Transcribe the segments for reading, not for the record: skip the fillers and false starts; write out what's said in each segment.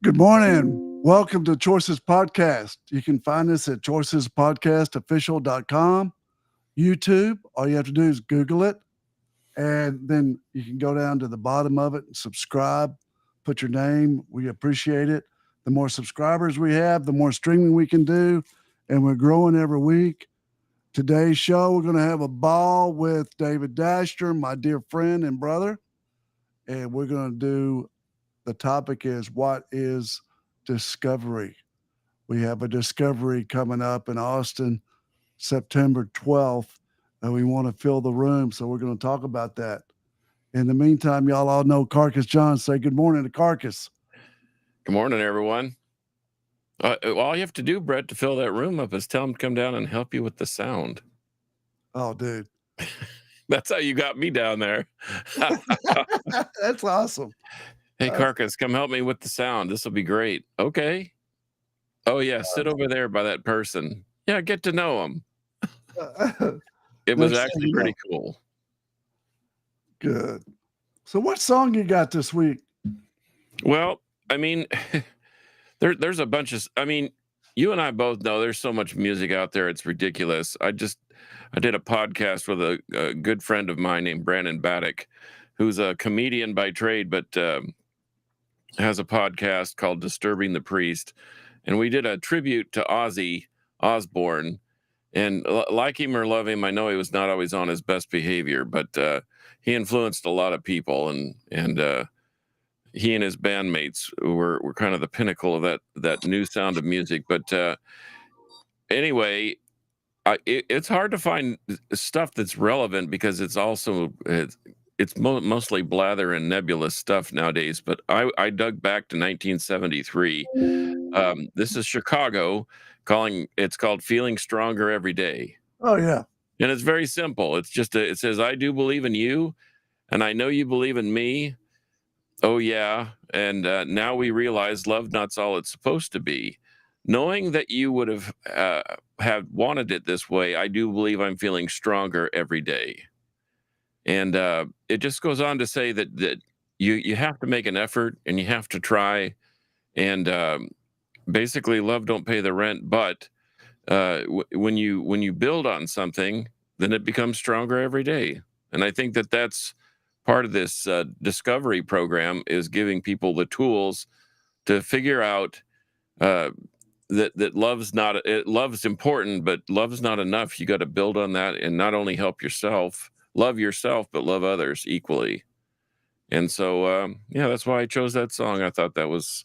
Good morning. Welcome to Choices Podcast. You can find us at choicespodcastofficial.com, YouTube. All you have to do is Google it, and then you can go down to the bottom of it and subscribe, put your name. We appreciate it. The more subscribers we have, the more streaming we can do, and we're growing every week. Today's show, we're going to have a ball with David Dchner, my dear friend and brother, and we're going to do the topic is, what is discovery? We have a discovery coming up in Austin, September 12th, and we want to fill the room. So we're going to talk about that. In the meantime, y'all all know Carcass John. Say good morning to Carcass. Good morning, everyone. All you have to do, Brett, to fill that room up is tell them to come down and help you with the sound. Oh, dude. That's how you got me down there. That's awesome. Hey, Carcass, come help me with the sound. This will be great. Okay. Oh, yeah, sit over there by that person. Yeah, get to know him. It was actually pretty cool. Good. So what song you got this week? Well, I mean, there's a bunch of, you and I both know there's so much music out there. It's ridiculous. I did a podcast with a good friend of mine named Brandon Baddock, who's a comedian by trade, but has a podcast called Disturbing the Priest. And we did a tribute to Ozzy Osbourne. And like him or love him, I know he was not always on his best behavior, but he influenced a lot of people. And he and his bandmates were kind of the pinnacle of that new sound of music. But anyway, it's hard to find stuff that's relevant because it's also it's mostly blather and nebulous stuff nowadays. But I dug back to 1973. This is Chicago it's called Feeling Stronger Every Day. Oh, yeah. And it's very simple. It's just it says, I do believe in you, and I know you believe in me. Oh, yeah. And now we realize love not's all it's supposed to be. Knowing that you would have wanted it this way, I do believe I'm feeling stronger every day. And it just goes on to say that you have to make an effort and you have to try. And basically, love don't pay the rent. But when you build on something, then it becomes stronger every day. And I think that's part of this discovery program, is giving people the tools to figure out that love's important, but love's not enough. You got to build on that and not only love yourself, but love others equally. And so, that's why I chose that song. I thought that was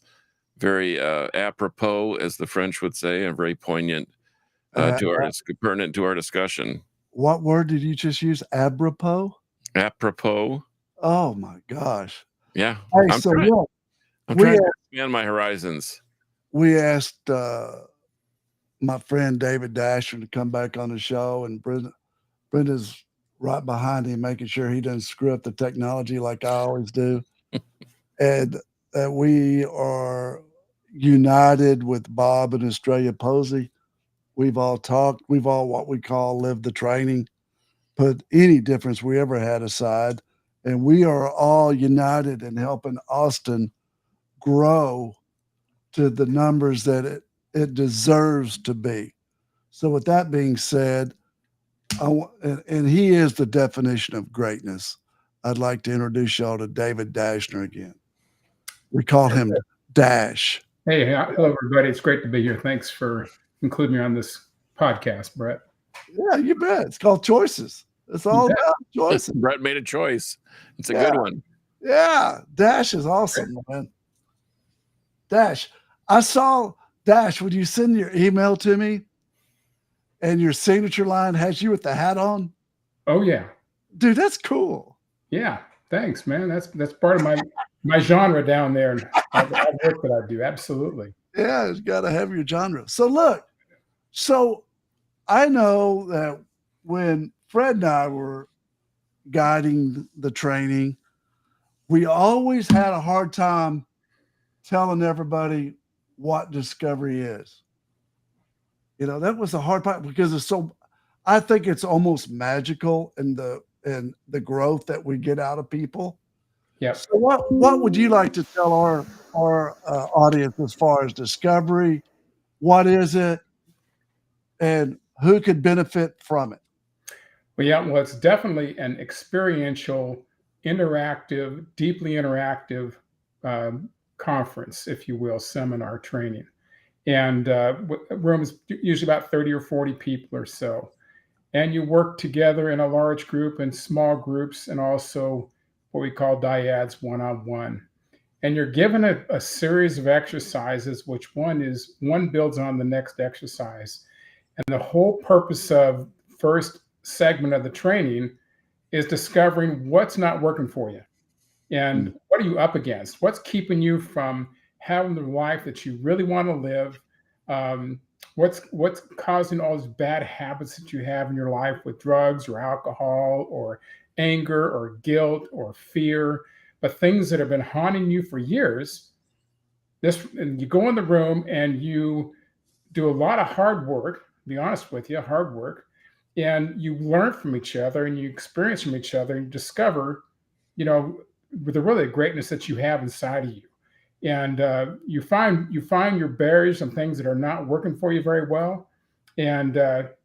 very apropos, as the French would say, and very poignant pertinent to our discussion. What word did you just use? Apropos? Apropos. Oh, my gosh. Yeah. Hey, I'm trying to expand my horizons. We asked my friend David Dchner to come back on the show, and Brenda's right behind him, making sure he doesn't screw up the technology like I always do. And that we are united with Bob and Australia Posey. We've all talked. We've all what we call lived the training, put any difference we ever had aside. And we are all united in helping Austin grow to the numbers that it deserves to be. So with that being said, and he is the definition of greatness, I'd like to introduce y'all to David Dchner again. We call him Dash. Hey, hello, everybody. It's great to be here. Thanks for including me on this podcast, Brett. Yeah, you bet. It's called Choices. It's all about choices. Brett made a choice. It's a good one. Yeah, Dash is awesome, man. Dash, I saw Dash, would you send your email to me and your signature line has you with the hat on? Oh yeah. Dude, that's cool. Yeah. Thanks, man. That's part of my genre down there and all the work that I do. Absolutely. Yeah, it's got to have your genre. So look, so I know that when Fred and I were guiding the training, we always had a hard time telling everybody what discovery is. You know, that was the hard part because it's so, I think it's almost magical in the growth that we get out of people. Yep. So what would you like to tell our audience as far as discovery? What is it, and who could benefit from it? Well, yeah, well, it's definitely an experiential, interactive, deeply interactive conference, if you will, seminar training. And rooms usually about 30 or 40 people or so. And you work together in a large group and small groups, and also what we call dyads, one-on-one. And you're given a series of exercises, which one builds on the next exercise. And the whole purpose of first segment of the training is discovering what's not working for you and what are you up against? What's keeping you from having the life that you really want to live? What's causing all those bad habits that you have in your life with drugs or alcohol or anger or guilt or fear, but things that have been haunting you for years? And you go in the room and you do a lot of hard work, to be honest with you, hard work, and you learn from each other and you experience from each other and you discover, with the really greatness that you have inside of you. And you find your barriers and things that are not working for you very well, and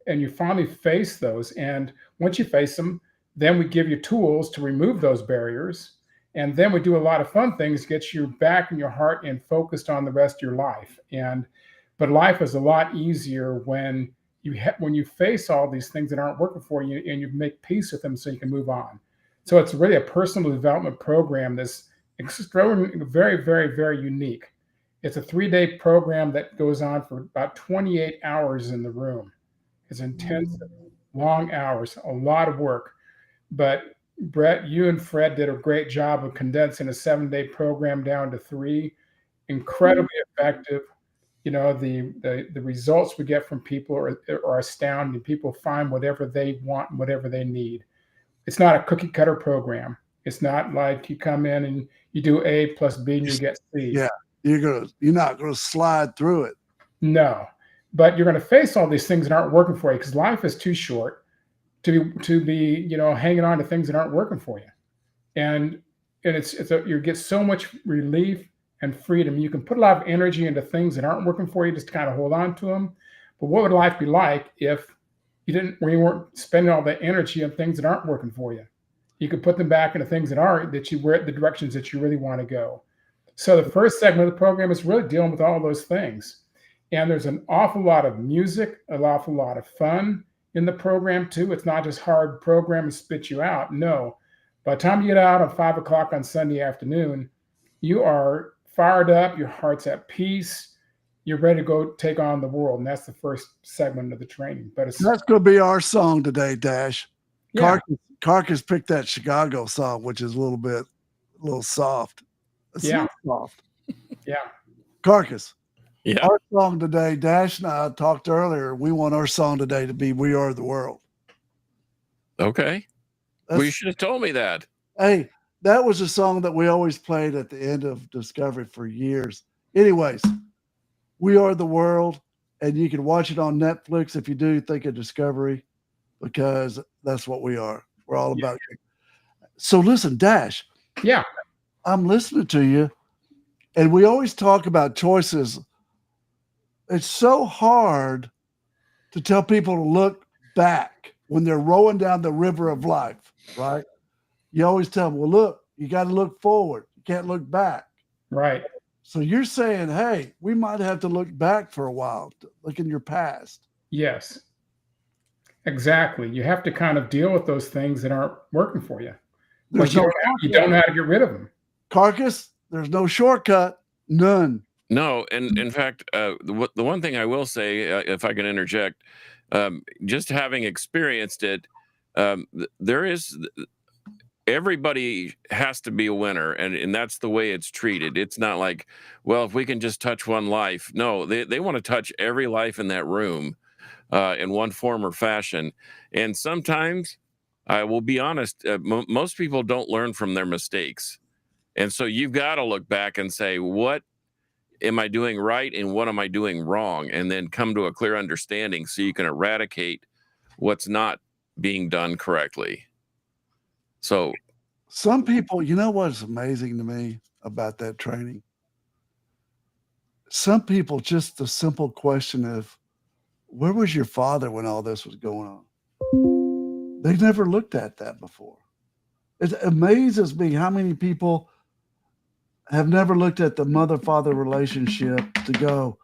you finally face those. And once you face them, then we give you tools to remove those barriers, and then we do a lot of fun things to get you back in your heart and focused on the rest of your life. But life is a lot easier when you face all these things that aren't working for you and you make peace with them so you can move on. So it's really a personal development program that's extraordinary, very, very, very unique. It's a 3-day program that goes on for about 28 hours in the room. It's intense, long hours, a lot of work. But Brett, you and Fred did a great job of condensing a 7-day program down to 3. Incredibly effective. The results we get from people are astounding. People find whatever they want and whatever they need. It's not a cookie cutter program. It's not like you come in and you do A plus B and you get C. Yeah, you're not gonna slide through it. No, but you're going to face all these things that aren't working for you because life is too short to be hanging on to things that aren't working for you. And you get so much relief and freedom. You can put a lot of energy into things that aren't working for you just to kind of hold on to them. But what would life be like if you weren't spending all that energy on things that aren't working for you? You could put them back into things that are the directions that you really want to go. So the first segment of the program is really dealing with all those things. And there's an awful lot of music, an awful lot of fun in the program too. It's not just hard program and spit you out. No, by the time you get out at 5 o'clock on Sunday afternoon, you are fired up, your heart's at peace, you're ready to go take on the world. And that's the first segment of the training. But that's going to be our song today, Dash. Yeah. Carcass picked that Chicago song, which is a little soft. It's soft. Yeah. Carcass. Yeah. Our song today, Dash and I talked earlier, we want our song today to be We Are the World. Okay. Well, you should have told me that. Hey, that was a song that we always played at the end of Discovery for years. Anyways, We Are the World, and you can watch it on Netflix if you do think of Discovery, because that's what we are. We're all about you. So listen, Dash. Yeah. I'm listening to you, and we always talk about choices. It's so hard to tell people to look back when they're rowing down the river of life, right? You always tell them, well, look, you got to look forward. You can't look back. Right. So you're saying, hey, we might have to look back for a while, look in your past. Yes, exactly. You have to kind of deal with those things that aren't working for you. You don't know how to get rid of them. Carcass, there's no shortcut. None. No, and in fact, the one thing I will say, if I can interject, just having experienced it, there is everybody has to be a winner, and that's the way it's treated. It's not like, well, if we can just touch one life. No, they want to touch every life in that room in one form or fashion. And sometimes, I will be honest, most people don't learn from their mistakes. And so you've got to look back and say, what am I doing right and what am I doing wrong? And then come to a clear understanding so you can eradicate what's not being done correctly. So, Some people, you know what's amazing to me about that training? Some people, just the simple question of, where was your father when all this was going on? They've never looked at that before. It amazes me how many people have never looked at the mother-father relationship to go,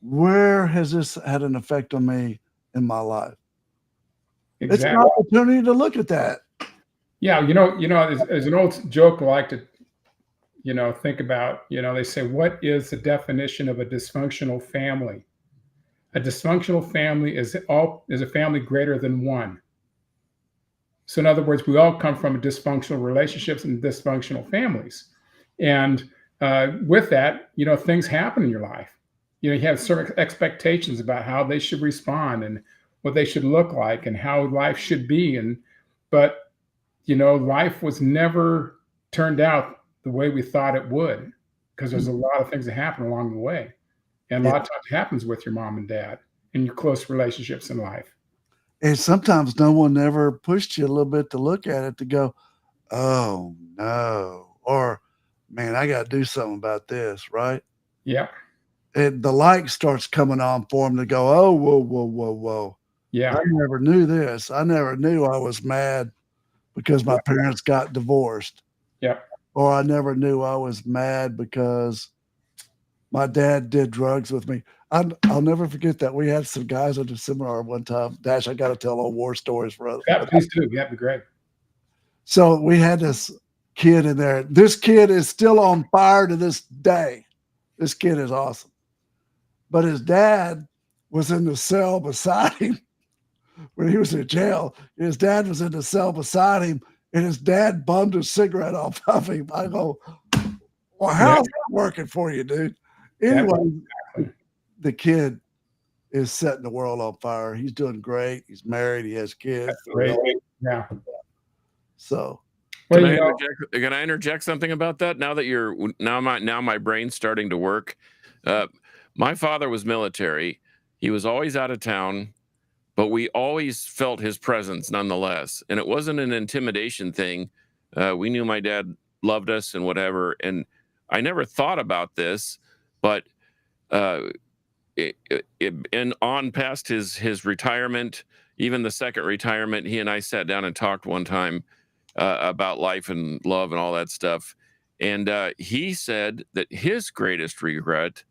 where has this had an effect on me in my life? It's an Exactly. opportunity to look at that. Yeah, there's an old joke I like to, think about. They say, what is the definition of a dysfunctional family? A dysfunctional family is a family greater than one. So in other words, we all come from dysfunctional relationships and dysfunctional families. And with that, things happen in your life. You have certain expectations about how they should respond and what they should look like and how life should be. But life was never turned out the way we thought it would, because there's a lot of things that happen along the way. And a Yeah. lot of times it happens with your mom and dad and your close relationships in life. And sometimes no one ever pushed you a little bit to look at it to go, oh no, or man, I got to do something about this, right? Yeah. And the light starts coming on for them to go, oh, whoa, whoa, whoa, whoa. Yeah. I never knew this. I never knew I was mad because my parents got divorced. Yeah. Or I never knew I was mad because my dad did drugs with me. I'll never forget that. We had some guys at a seminar one time. Dash, I got to tell all war stories for us. Yeah, please do. That'd be great. So we had this kid in there. This kid is still on fire to this day. This kid is awesome. But his dad was in the cell beside him when he was in jail. His dad was in the cell beside him, and his dad bummed a cigarette off of him. I go, well, how's that working for you, dude? Anyway, the kid is setting the world on fire. He's doing great. He's married. He has kids. That's great. Yeah. So, Well, can I interject something about that? Now that now my brain's starting to work. My father was military. He was always out of town, but we always felt his presence nonetheless. And it wasn't an intimidation thing. We knew my dad loved us and whatever. And I never thought about this, but and on past his retirement, even the second retirement, he and I sat down and talked one time about life and love and all that stuff. And he said that his greatest regret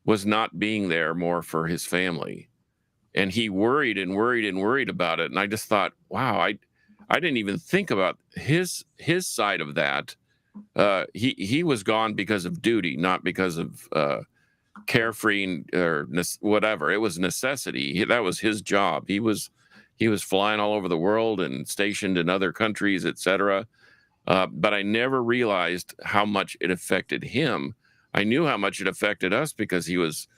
was not being there more for his family. And he worried and worried and worried about it. And I just thought, wow, I didn't even think about his side of that. He was gone because of duty, not because of carefree or whatever. It was necessity. That was his job. He was flying all over the world and stationed in other countries, etc. But I never realized how much it affected him. I knew how much it affected us because he was.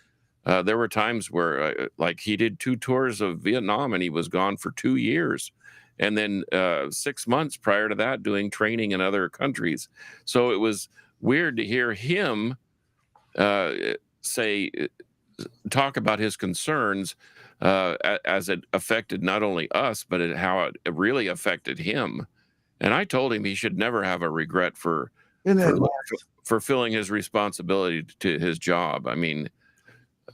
There were times where, like, he did 2 tours of Vietnam and he was gone for 2 years, and then 6 months prior to that doing training in other countries. So it was weird to hear him talk about his concerns as it affected not only us, but how it really affected him. And I told him he should never have a regret for fulfilling his responsibility to his job. I mean,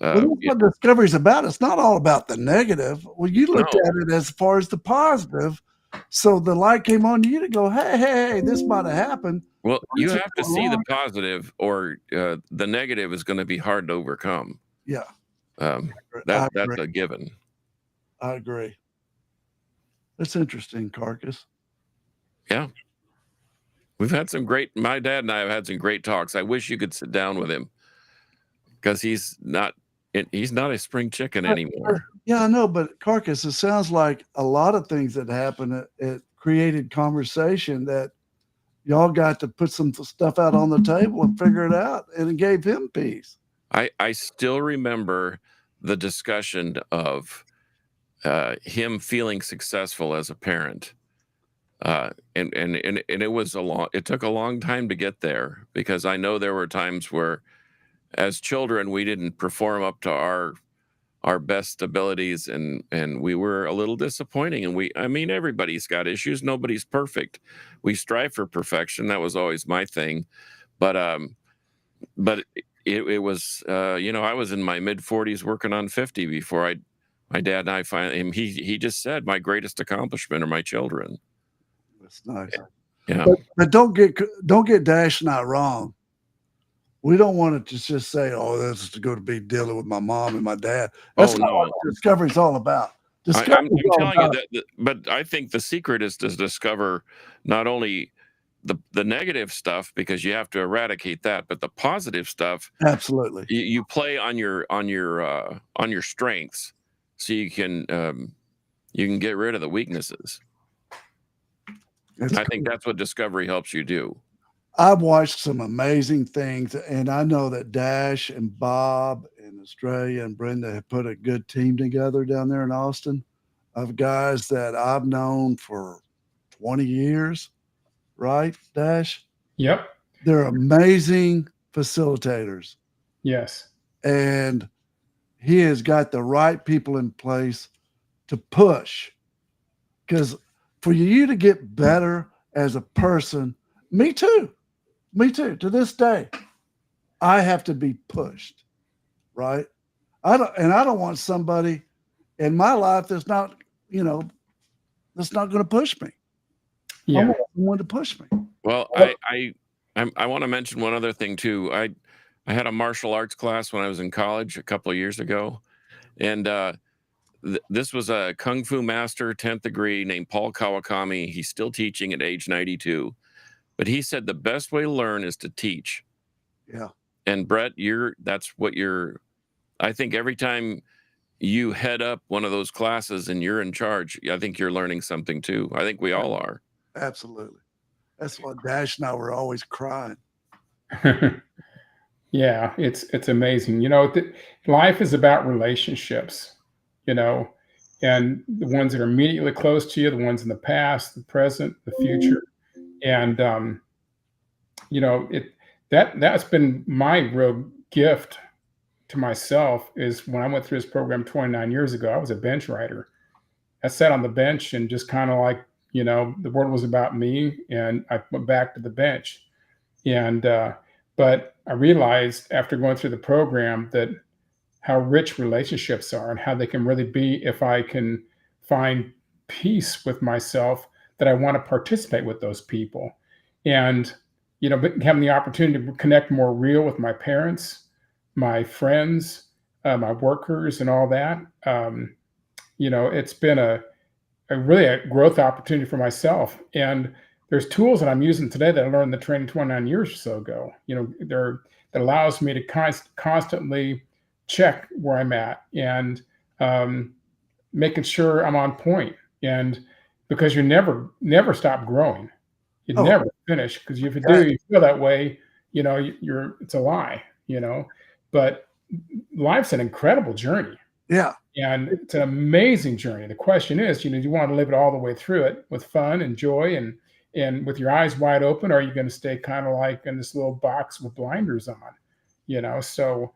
well, that's what Discovery is about. It's not all about the negative. Well, you looked at it as far as the positive. So the light came on you to go, hey, this might have happened. Well, you have to see the positive, or the negative is going to be hard to overcome. Yeah. That's a given. I agree. That's interesting, Carcass. Yeah. My dad and I have had some great talks. I wish you could sit down with him. because he's not a spring chicken anymore. Yeah, I know, but Carcass, it sounds like a lot of things that happened, it created conversation that y'all got to put some stuff out on the table and figure it out, and it gave him peace. I still remember the discussion of him feeling successful as a parent. And it took a long time to get there, because I know there were times where as children we didn't perform up to our best abilities, and we were a little disappointing. And I mean, everybody's got issues, nobody's perfect. We strive for perfection. That was always my thing. But it was, I was in my mid-40s working on 50 before my dad and I finally, he just said, my greatest accomplishment are my children. That's nice. Yeah. But don't get Dchner wrong. We don't want to just say, "Oh, this is going to be dealing with my mom and my dad." That's not what Discovery's all about. I'm telling you that, but I think the secret is to discover not only the negative stuff, because you have to eradicate that, but the positive stuff. Absolutely. You play on your strengths, so you can get rid of the weaknesses. I think that's what Discovery helps you do. I've watched some amazing things, and I know that Dash and Bob and Australia and Brenda have put a good team together down there in Austin of guys that I've known for 20 years, right, Dash? Yep. They're amazing facilitators. Yes. And he has got the right people in place to push. Because for you to get better as a person, me too, to this day, I have to be pushed, right? I don't want somebody in my life that's not, that's not going to push me. Yeah. I want someone to push me. Well, I want to mention one other thing too. I had a martial arts class when I was in college a couple of years ago, and this was a kung fu master, 10th degree, named Paul Kawakami. He's still teaching at age 92. But he said the best way to learn is to teach. Yeah. And Brett, I think every time you head up one of those classes and you're in charge, I think you're learning something too. I think we all are. Absolutely. That's why Dash and I were always crying. Yeah, it's amazing. Life is about relationships, and the ones that are immediately close to you, the ones in the past, the present, the future. And that's been my real gift to myself, is when I went through this program 29 years ago, I was a bench rider. I sat on the bench and just kind of like, the world was about me, and I went back to the bench. And but I realized after going through the program that how rich relationships are, and how they can really be, if I can find peace with myself, that I want to participate with those people. And having the opportunity to connect more real with my parents, my friends, my workers, and all that. It's been a really a growth opportunity for myself. And there's tools that I'm using today that I learned in the training 29 years or so ago. That allows me to constantly check where I'm at, and making sure I'm on point. And because you never stop growing, you never finish. Because if you do, you feel that way, it's a lie. But life's an incredible journey. Yeah. And it's an amazing journey. The question is, do you want to live it all the way through it with fun and joy and with your eyes wide open, or are you going to stay kind of like in this little box with blinders on? So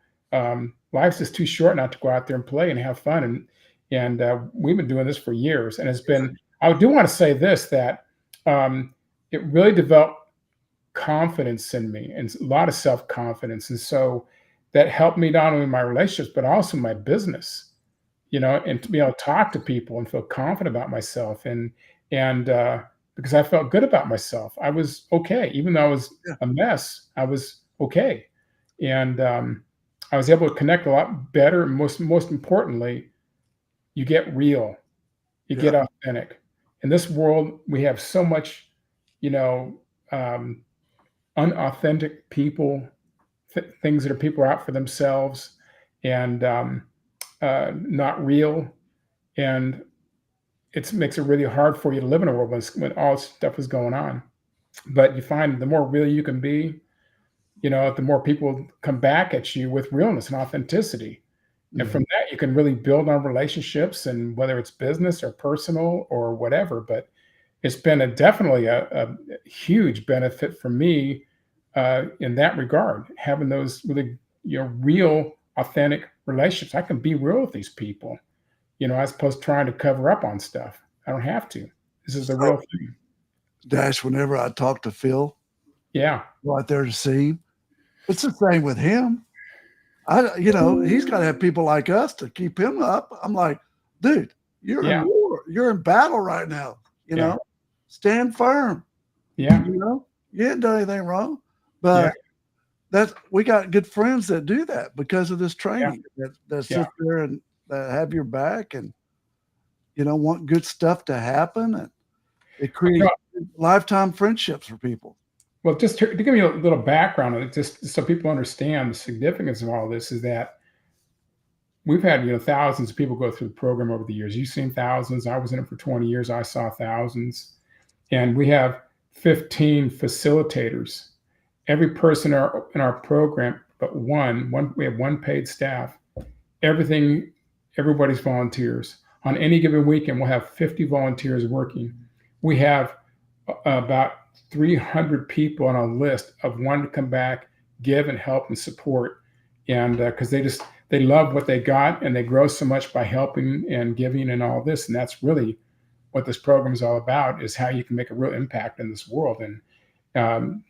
life's just too short not to go out there and play and have fun. And we've been doing this for years, and I do want to say this, that it really developed confidence in me, and a lot of self-confidence. And so that helped me not only in my relationships, but also my business, and to be able to talk to people and feel confident about myself. And because I felt good about myself, I was okay. Even though I was a mess, I was okay. And I was able to connect a lot better. And most importantly, you get real, you get authentic. In this world, we have so much, unauthentic people, things that are people are out for themselves and not real, and it makes it really hard for you to live in a world when all this stuff is going on. But you find the more real you can be, the more people come back at you with realness and authenticity. And from that, you can really build on relationships, and whether it's business or personal or whatever. But it's been definitely a huge benefit for me in that regard, having those really, real, authentic relationships. I can be real with these people, as opposed to trying to cover up on stuff. I don't have to. This is the real thing. Dash, whenever I talk to Phil, Yeah. go out there to see him, it's the same with him. He's got to have people like us to keep him up. I'm like, dude, you're in war. You're in battle right now. Stand firm. Yeah. You didn't do anything wrong. But we got good friends that do that because of this training, that sit there and that have your back and, want good stuff to happen. And it creates lifetime friendships for people. Well, just to give you a little background on it, just so people understand the significance of all this, is that we've had thousands of people go through the program over the years. You've seen thousands. I was in it for 20 years. I saw thousands. And we have 15 facilitators. Every person in our program, but one, we have one paid staff. Everybody's volunteers. On any given weekend, we'll have 50 volunteers working. We have about 300 people on a list of wanting to come back, give and help and support. And because they love what they got, and they grow so much by helping and giving and all this. And that's really what this program is all about, is how you can make a real impact in this world. And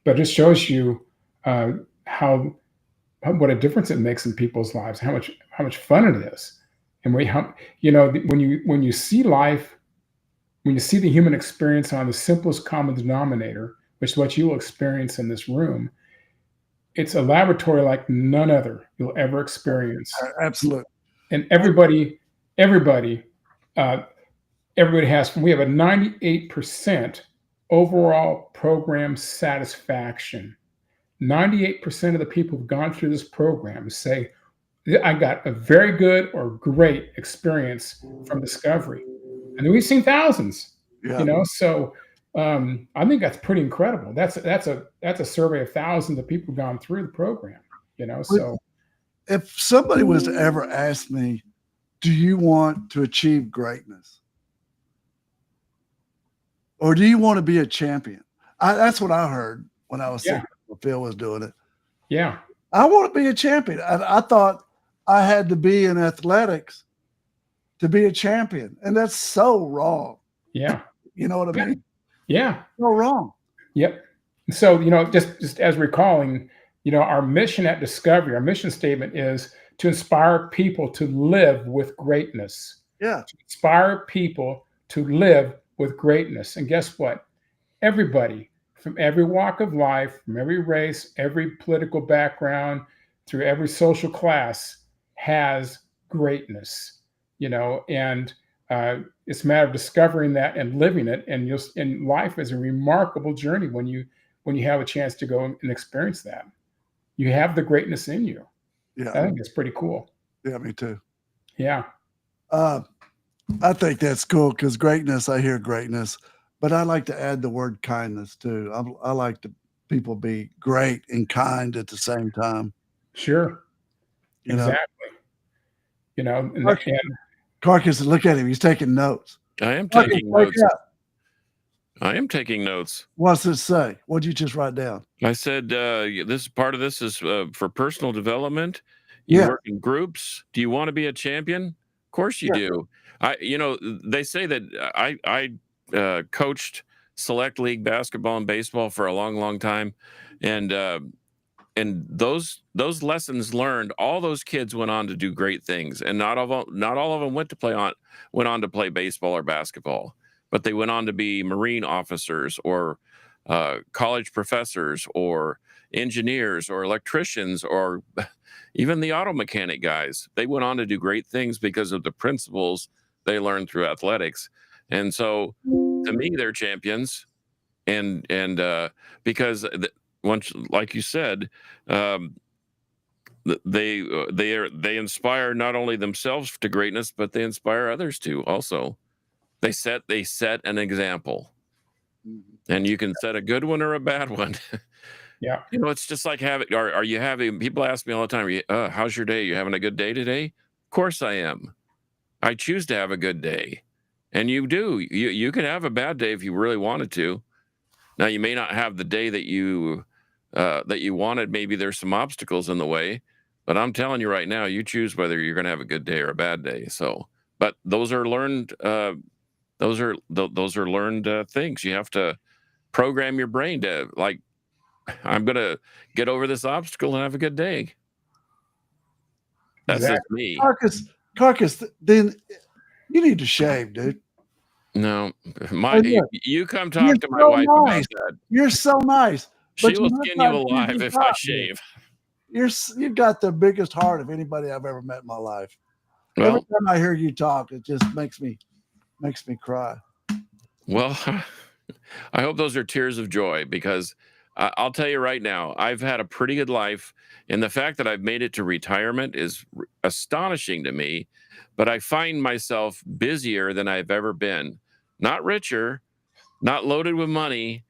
but it shows you what a difference it makes in people's lives, how much fun it is. And when you see life, when you see the human experience on the simplest common denominator, which is what you'll experience in this room, it's a laboratory like none other you'll ever experience. Absolutely. And everybody has, we have a 98% overall program satisfaction. 98% of the people who've gone through this program say, I got a very good or great experience from discovery. And we've seen thousands, so I think that's pretty incredible. That's a survey of thousands of people who've gone through the program, so. If somebody was to ever ask me, do you want to achieve greatness? Or do you want to be a champion? That's what I heard when I was thinking when Phil was doing it. Yeah. I want to be a champion. I thought I had to be in athletics to be a champion. And that's so wrong. Yeah. You know what I mean? Yeah. So wrong. Yep. So, just as recalling, our mission at Discovery, our mission statement is to inspire people to live with greatness. Yeah. To inspire people to live with greatness. And guess what? Everybody from every walk of life, from every race, every political background, through every social class has greatness, and it's a matter of discovering that and living it. And life is a remarkable journey when you have a chance to go and experience that. You have the greatness in you. Yeah. I think it's pretty cool. Yeah, me too. Yeah. I think that's cool because greatness, I hear greatness, but I like to add the word kindness too. I like to people be great and kind at the same time. Sure. Exactly. Carcass, look at him. He's taking notes. I am taking notes. I am taking notes. What's it say? What did you just write down? I said this part of this is for personal development. You work in groups. Do you want to be a champion? Of course you do. They say that I coached select league basketball and baseball for a long, long time, and those lessons learned, all those kids went on to do great things, and not all of them went on to play baseball or basketball, but they went on to be Marine officers or college professors or engineers or electricians or even the auto mechanic guys. They went on to do great things because of the principles they learned through athletics. And so to me, they're champions. And because once, like you said, they inspire not only themselves to greatness, but they inspire others to also. They set an example, and you can set a good one or a bad one. Yeah. You know, it's just like having. Are you having? People ask me all the time, "How's your day? You having a good day today?" Of course I am. I choose to have a good day, and you do. You can have a bad day if you really wanted to. Now you may not have the day that you wanted. Maybe there's some obstacles in the way, but I'm telling you right now, you choose whether you're going to have a good day or a bad day. So, but those are learned. Those are learned things. You have to program your brain to like. I'm going to get over this obstacle and have a good day. That's just Exactly. me. Carcass, then you need to shave, dude. No, Hey, look, you come you're talk to my so wife about nice. that. You're so nice, She but will you skin look you like alive Jesus if I Christ, shave. you've got the biggest heart of anybody I've ever met in my life. Every Well, time I hear you talk, it just makes me cry. well, I hope those are tears of joy because I'll tell you right now, I've had a pretty good life, and the fact that I've made it to retirement is astonishing to me. But I find myself busier than I've ever been. Not richer, not loaded with money,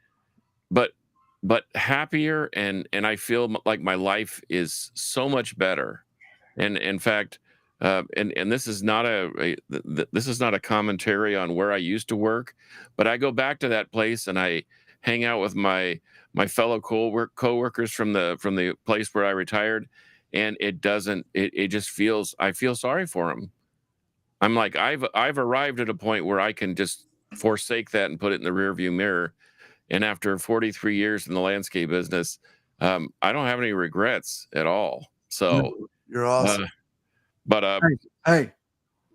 but happier, and I feel like my life is so much better. And in fact, and this is not this is not a commentary on where I used to work, but I go back to that place and I hang out with my fellow coworkers from the place where I retired, and it just feels, I feel sorry for them. I'm like, I've arrived at a point where I can just forsake that and put it in the rearview mirror. And after 43 years in the landscape business, I don't have any regrets at all. So, You're awesome. uh, but Hey,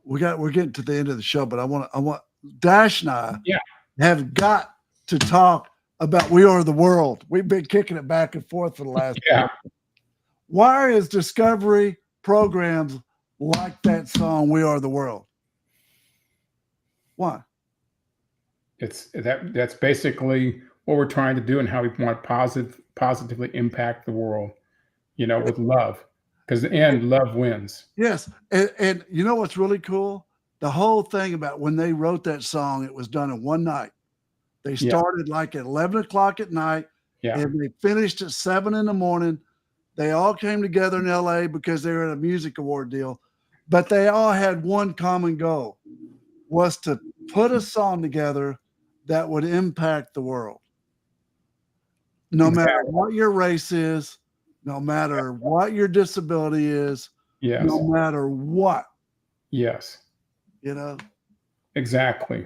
we're getting to the end of the show, but I want Dash and I Yeah. have got to talk about We Are the World. We've been kicking it back and forth for the last Yeah. year. Why is Discovery programs like that song We Are the World? Why? That's basically what we're trying to do and how we want to positively impact the world, with love. Because in the end, love wins. Yes. And you know what's really cool? The whole thing about when they wrote that song, it was done in one night. They Yeah. started like at 11 o'clock at night Yeah. and they finished at 7 in the morning. They all came together in LA because they were at a music award deal, but they all had one common goal, was to put a song together that would impact the world. No matter Exactly. what your race is, no matter what your disability is, Yes. no matter what, Yes. you know. Exactly.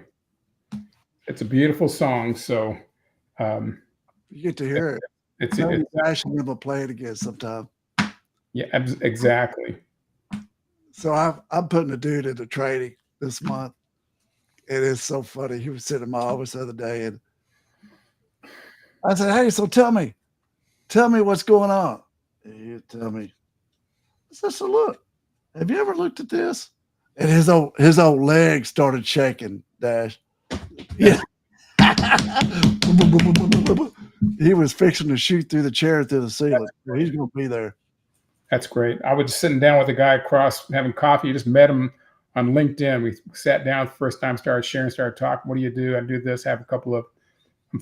It's a beautiful song. So You get to hear it. it's Maybe Dash and will play it again sometime. yeah, exactly. So I'm putting a dude into training this month. It is so funny. He was sitting in my office the other day, and I said, "Hey, so tell me what's going on." And he tell me. I said, "So look, have you ever looked at this?" And his old legs started shaking. Dash, yeah. He was fixing to shoot through the chair through the ceiling. He's going to be there. That's great. I was just sitting down with a guy across having coffee. You just met him on LinkedIn. We sat down the first time, started sharing, started talking. What do you do? I do this. I'm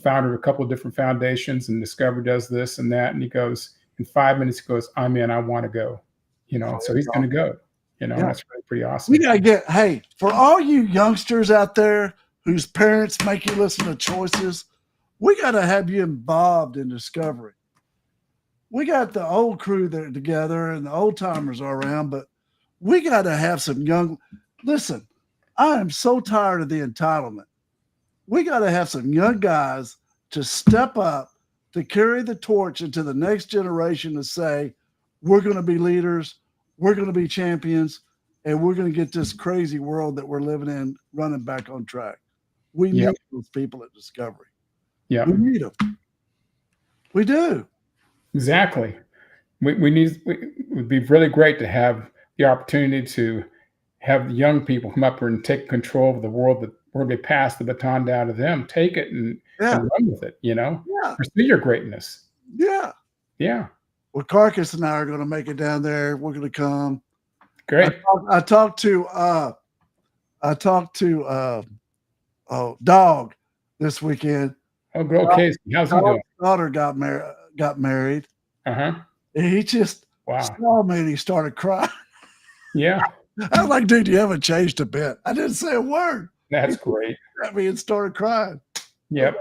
founder of a couple of different foundations, and Discover does this and that. And he goes, in 5 minutes, he goes, I'm in. I want to go. So he's going to go. And that's really pretty awesome. We got to hey, for all you youngsters out there whose parents make you listen to Choices, we got to have you involved in Discovery. We got the old crew there together and the old timers are around, but we got to have some young. Listen, I am so tired of the entitlement. We got to have some young guys to step up, to carry the torch into the next generation, to say, we're going to be leaders, we're going to be champions, and we're going to get this crazy world that we're living in running back on track. We need those people at Discovery. Yeah. We need them. We do. Exactly. It would be really great to have the opportunity to have the young people come up here and take control of the world, where they pass the baton down to them, take it and run with it, Yeah. pursue your greatness. Yeah. Yeah. Well, Carcass and I are going to make it down there. We're going to come. Great. I talked to Dog this weekend. Oh, girl, Casey, how's he Dog's doing? daughter got married. Uh-huh. And he just Wow. saw me and he started crying. Yeah, I was like, dude, you haven't changed a bit. I didn't say a word. that's great. I mean, started crying. Yep.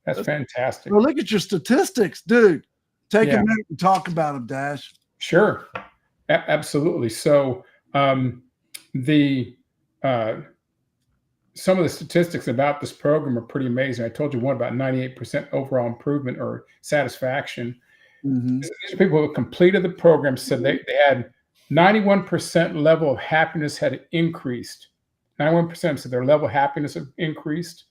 That's fantastic. Well, look at your statistics, dude. Take Yeah. a minute and talk about them, Dash. Sure. Absolutely. So the some of the statistics about this program are pretty amazing. I told you one about 98% overall improvement or satisfaction. Mm-hmm. These are people who completed the program said they had 91% level of happiness had increased. 91% said their level of happiness have increased.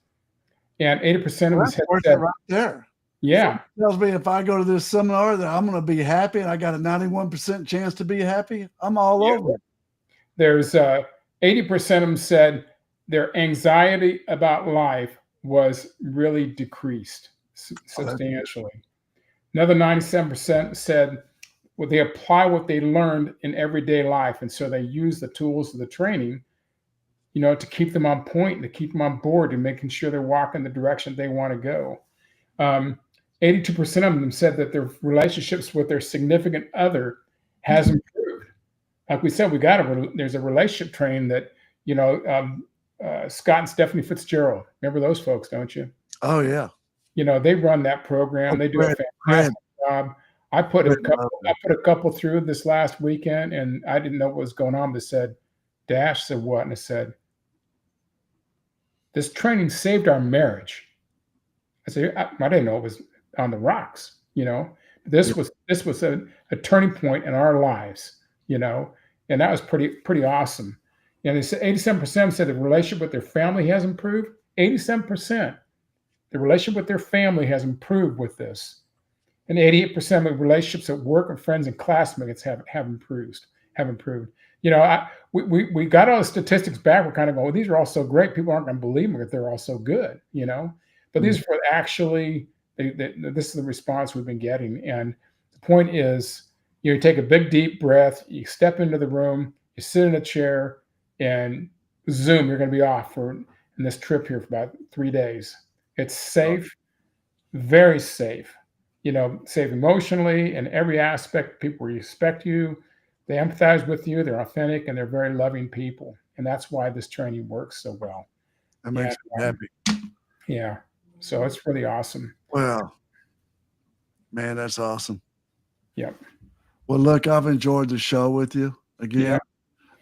And 80% of them said, right there. Yeah. So it tells me if I go to this seminar that I'm going to be happy and I got a 91% chance to be happy, I'm all over it. There's 80% of them said their anxiety about life was really decreased substantially. Another 97% said well, they apply what they learned in everyday life. And so they use the tools of the training, to keep them on point, to keep them on board, and making sure they're walking the direction they want to go. 82% of them said that their relationships with their significant other has improved. Like we said, there's a relationship training that, Scott and Stephanie Fitzgerald. Remember those folks, don't you? Oh, yeah. They run that program. They do a fantastic job. I put a couple through this last weekend, and I didn't know what was going on. They said, Dash said what? And I said, this training saved our marriage. I said, I didn't know it was on the rocks, This was a turning point in our lives, and that was pretty awesome. And they said 87% said the relationship with their family has improved. 87%. The relationship with their family has improved with this. And 88% of relationships at work and friends and classmates have improved. We got all the statistics back. We're kind of going, well, these are all so great. People aren't going to believe me that they're all so good, But these are actually, this is the response we've been getting. And the point is, you take a big, deep breath, you step into the room, you sit in a chair, and zoom, you're going to be off in this trip here for about 3 days. It's safe, very safe, safe emotionally in every aspect. People respect you. They empathize with you. They're authentic, and they're very loving people. And that's why this training works so well. That makes me happy. Yeah. So it's really awesome. Well, man, that's awesome. Yep. Well, look, I've enjoyed the show with you again. Yeah.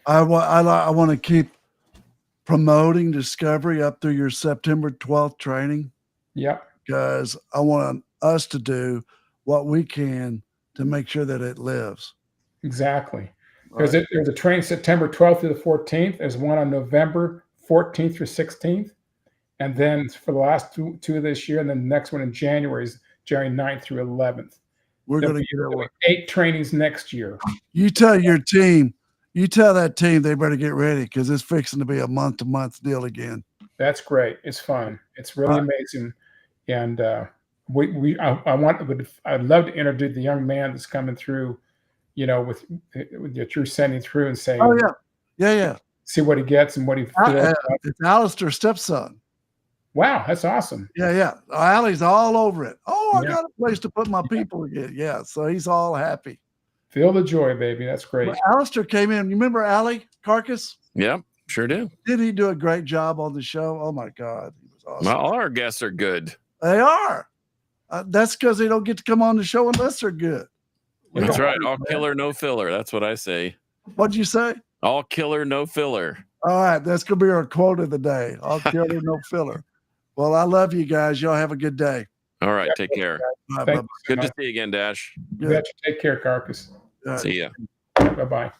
I want to keep promoting Discovery up through your September 12th training. Yep. Because I want us to do what we can to make sure that it lives. Exactly. There's a training September 12th through the 14th. There's one on November 14th through 16th. And then for the last two of this year, and then the next one in January is January 9th through 11th. We're going to get 8 trainings next year. You tell that team they better get ready because it's fixing to be a month-to-month deal again. That's great. It's fun. It's really amazing. And I'd love to interview the young man that's coming through, with that you're sending through and saying, oh yeah, see what he gets and what he feels. It's Alistair's stepson. Wow, that's awesome. Yeah. Allie's all over it. Oh, I got a place to put my people again. Yeah, so he's all happy. Feel the joy, baby. That's great. Well, Alistair came in. You remember Allie Carcass? Yeah, sure do. Did he do a great job on the show? Oh my God, he was awesome. Well, all our guests are good. They are. That's because they don't get to come on the show unless they're good. That's right. All killer, no filler. That's what I say. What'd you say? All killer, no filler. All right, that's gonna be our quote of the day. All killer, no filler. Well, I love you guys. Y'all have a good day. All right, take care. Thank you so good much. to see you again, Dash. Good. Take care, Carcass. See ya. Bye-bye.